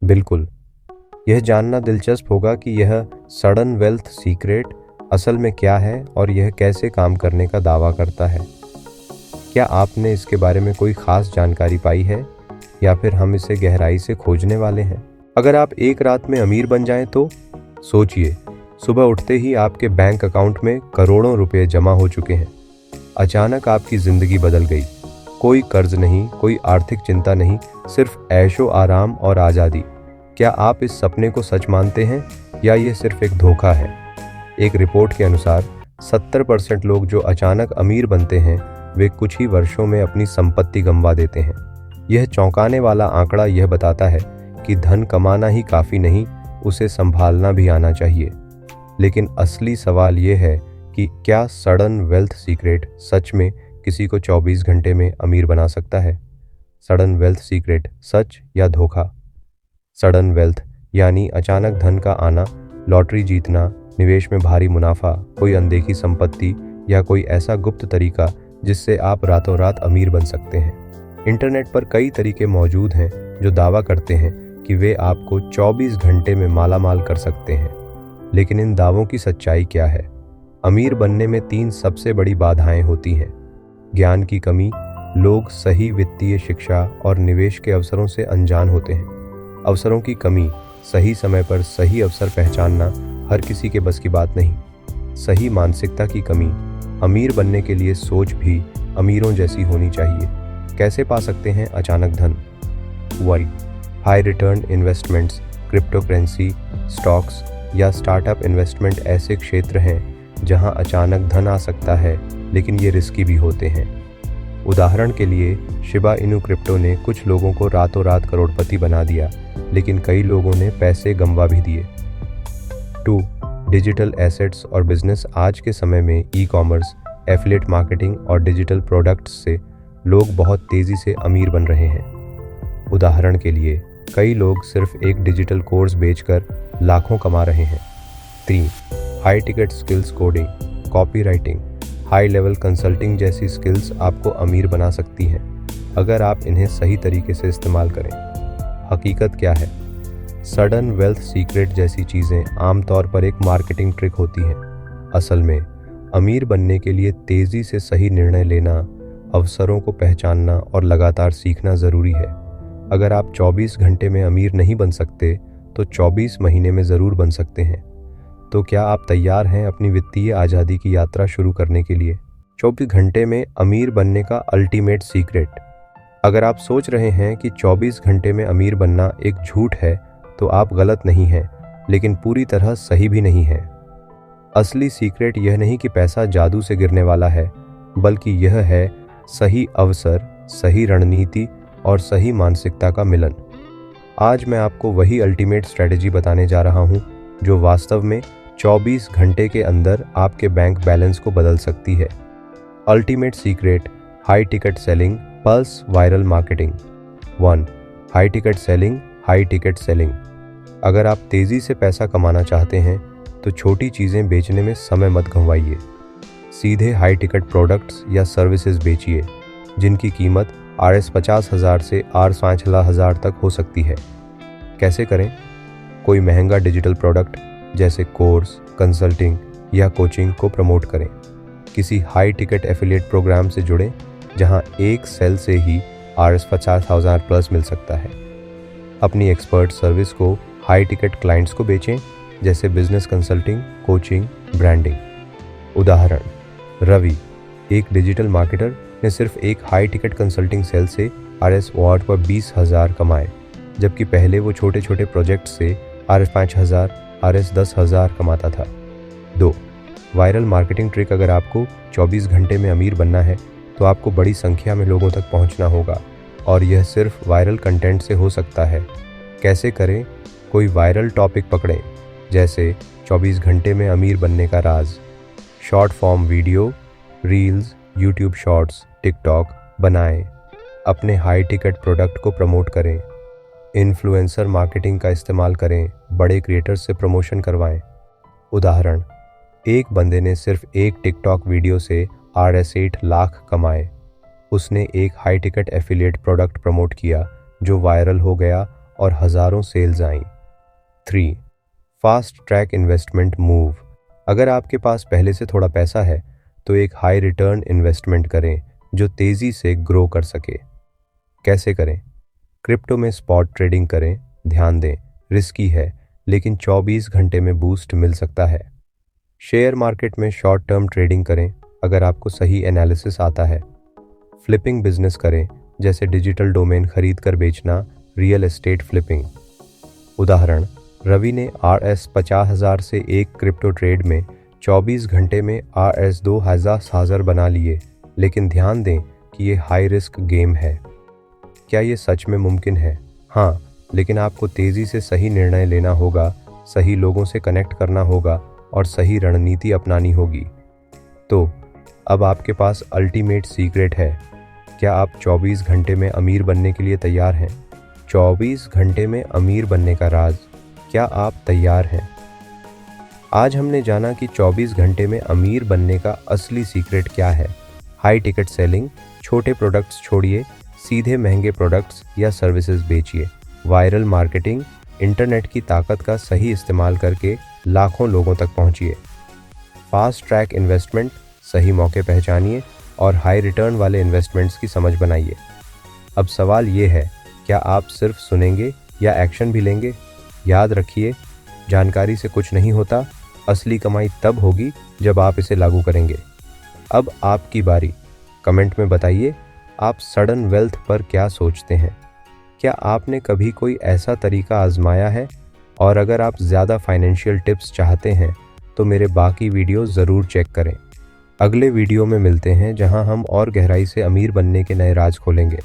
बिल्कुल। यह जानना दिलचस्प होगा कि यह सडन वेल्थ सीक्रेट असल में क्या है और यह कैसे काम करने का दावा करता है। क्या आपने इसके बारे में कोई खास जानकारी पाई है या फिर हम इसे गहराई से खोजने वाले हैं? अगर आप एक रात में अमीर बन जाएं तो सोचिए, सुबह उठते ही आपके बैंक अकाउंट में करोड़ों रुपए जमा हो चुके हैं। अचानक आपकी जिंदगी बदल गई। कोई कर्ज नहीं, कोई आर्थिक चिंता नहीं, सिर्फ ऐशो आराम और आज़ादी। क्या आप इस सपने को सच मानते हैं या ये सिर्फ एक धोखा है? एक रिपोर्ट के अनुसार 70% लोग जो अचानक अमीर बनते हैं वे कुछ ही वर्षों में अपनी संपत्ति गंवा देते हैं। यह चौंकाने वाला आंकड़ा यह बताता है कि धन कमाना ही काफ़ी नहीं, उसे संभालना भी आना चाहिए। लेकिन असली सवाल यह है कि क्या सडन वेल्थ सीक्रेट सच में किसी को 24 घंटे में अमीर बना सकता है? सडन वेल्थ सीक्रेट सच या धोखा? सडन वेल्थ यानी अचानक धन का आना, लॉटरी जीतना, निवेश में भारी मुनाफा, कोई अनदेखी संपत्ति या कोई ऐसा गुप्त तरीका जिससे आप रातों रात अमीर बन सकते हैं। इंटरनेट पर कई तरीके मौजूद हैं जो दावा करते हैं कि वे आपको 24 घंटे में मालामाल कर सकते हैं। लेकिन इन दावों की सच्चाई क्या है? अमीर बनने में 3 सबसे बड़ी बाधाएं होती हैं। ज्ञान की कमी, लोग सही वित्तीय शिक्षा और निवेश के अवसरों से अनजान होते हैं। अवसरों की कमी, सही समय पर सही अवसर पहचानना हर किसी के बस की बात नहीं। सही मानसिकता की कमी, अमीर बनने के लिए सोच भी अमीरों जैसी होनी चाहिए। कैसे पा सकते हैं अचानक धन? Why high return investments, crypto currency, stocks या स्टार्टअप इन्वेस्टमेंट ऐसे क्षेत्र हैं जहां अचानक धन आ सकता है, लेकिन ये रिस्की भी होते हैं। उदाहरण के लिए शिबा इनू क्रिप्टो ने कुछ लोगों को रातों रात करोड़पति बना दिया, लेकिन कई लोगों ने पैसे गंवा भी दिए। 2. डिजिटल एसेट्स और बिजनेस। आज के समय में ई कॉमर्स, एफिलिएट मार्केटिंग और डिजिटल प्रोडक्ट्स से लोग बहुत तेज़ी से अमीर बन रहे हैं। उदाहरण के लिए कई लोग सिर्फ एक डिजिटल कोर्स बेचकर लाखों कमा रहे हैं। 3. High ticket skills, coding, copywriting, high level consulting जैसी स्किल्स आपको अमीर बना सकती हैं अगर आप इन्हें सही तरीके से इस्तेमाल करें। हकीकत क्या है? सडन वेल्थ सीक्रेट जैसी चीज़ें आमतौर पर एक मार्केटिंग ट्रिक होती हैं। असल में अमीर बनने के लिए तेज़ी से सही निर्णय लेना, अवसरों को पहचानना और लगातार सीखना ज़रूरी है। अगर आप 24 घंटे में अमीर नहीं बन सकते तो 24 महीने में ज़रूर बन सकते हैं। तो क्या आप तैयार हैं अपनी वित्तीय आज़ादी की यात्रा शुरू करने के लिए? 24 घंटे में अमीर बनने का अल्टीमेट सीक्रेट। अगर आप सोच रहे हैं कि 24 घंटे में अमीर बनना एक झूठ है तो आप गलत नहीं हैं, लेकिन पूरी तरह सही भी नहीं हैं। असली सीक्रेट यह नहीं कि पैसा जादू से गिरने वाला है, बल्कि यह है सही अवसर, सही रणनीति और सही मानसिकता का मिलन। आज मैं आपको वही अल्टीमेट स्ट्रेटजी बताने जा रहा हूं जो वास्तव में 24 घंटे के अंदर आपके बैंक बैलेंस को बदल सकती है। Ultimate secret, high ticket selling, pulse viral marketing. 1. High ticket selling, high ticket selling. अगर आप तेज़ी से पैसा कमाना चाहते हैं तो छोटी चीज़ें बेचने में समय मत गंवाइए। सीधे हाई टिकट प्रोडक्ट्स या सर्विसेज बेचिए जिनकी कीमत Rs 50,000 से Rs 5,000 तक हो सकती है। कैसे करें? कोई महंगा डिजिटल प्रोडक्ट जैसे कोर्स, कंसल्टिंग या कोचिंग को प्रमोट करें। किसी हाई टिकट एफिलिएट प्रोग्राम से जुड़ें जहां एक सेल से ही Rs 50,000 प्लस मिल सकता है। अपनी एक्सपर्ट सर्विस को हाई टिकट क्लाइंट्स को बेचें, जैसे बिजनेस कंसल्टिंग, कोचिंग, ब्रांडिंग। उदाहरण, रवि, एक डिजिटल मार्केटर ने सिर्फ एक हाई टिकट कंसल्टिंग सेल से Rs वार्ड पर 20,000 कमाए, जबकि पहले वो छोटे छोटे प्रोजेक्ट से Rs 5,000, Rs 10,000 कमाता था। 2. Viral marketing trick. अगर आपको 24 घंटे में अमीर बनना है तो आपको बड़ी संख्या में लोगों तक पहुंचना होगा, और यह सिर्फ वायरल कंटेंट से हो सकता है। कैसे करें? कोई वायरल टॉपिक पकड़ें, जैसे 24 घंटे में अमीर बनने का राज। Short form video, reels, YouTube shorts, TikTok बनाएं। अपने हाई टिकट प्रोडक्ट को प्रमोट करें। इन्फ्लुएंसर मार्केटिंग का इस्तेमाल करें, बड़े क्रिएटर्स से प्रमोशन करवाएं। उदाहरण, एक बंदे ने सिर्फ एक टिकटॉक वीडियो से Rs 8 लाख कमाए। उसने एक high ticket affiliate product promote किया जो वायरल हो गया और हज़ारों सेल्स आईं। 3. Fast track investment move. अगर आपके पास पहले से थोड़ा पैसा है तो एक हाई रिटर्न इन्वेस्टमेंट करें जो तेज़ी से ग्रो कर सके। कैसे करें? क्रिप्टो में स्पॉट ट्रेडिंग करें। ध्यान दें, रिस्की है लेकिन 24 घंटे में बूस्ट मिल सकता है। शेयर मार्केट में शॉर्ट टर्म ट्रेडिंग करें अगर आपको सही एनालिसिस आता है। फ्लिपिंग बिजनेस करें, जैसे डिजिटल डोमेन खरीद कर बेचना, रियल एस्टेट फ्लिपिंग। उदाहरण, रवि ने RS 50,000 से एक क्रिप्टो ट्रेड में 24 घंटे में RS 2,000 बना लिए, लेकिन ध्यान दें कि ये हाई रिस्क गेम है। क्या ये सच में मुमकिन है? हाँ, लेकिन आपको तेज़ी से सही निर्णय लेना होगा, सही लोगों से कनेक्ट करना होगा और सही रणनीति अपनानी होगी। तो अब आपके पास अल्टीमेट सीक्रेट है। क्या आप 24 घंटे में अमीर बनने के लिए तैयार हैं? 24 घंटे में अमीर बनने का राज, क्या आप तैयार हैं? आज हमने जाना कि 24 घंटे में अमीर बनने का असली सीक्रेट क्या है। हाई टिकट सेलिंग, छोटे प्रोडक्ट्स छोड़िए, सीधे महंगे प्रोडक्ट्स या सर्विसेज बेचिए। वायरल मार्केटिंग, इंटरनेट की ताकत का सही इस्तेमाल करके लाखों लोगों तक पहुंचिए। फास्ट ट्रैक इन्वेस्टमेंट, सही मौके पहचानिए और हाई रिटर्न वाले इन्वेस्टमेंट्स की समझ बनाइए। अब सवाल ये है, क्या आप सिर्फ सुनेंगे या एक्शन भी लेंगे? याद रखिए, जानकारी से कुछ नहीं होता, असली कमाई तब होगी जब आप इसे लागू करेंगे। अब आपकी बारी। कमेंट में बताइए, आप सडन वेल्थ पर क्या सोचते हैं? क्या आपने कभी कोई ऐसा तरीका आजमाया है? और अगर आप ज़्यादा फाइनेंशियल टिप्स चाहते हैं तो मेरे बाकी वीडियो ज़रूर चेक करें। अगले वीडियो में मिलते हैं जहां हम और गहराई से अमीर बनने के नए राज खोलेंगे।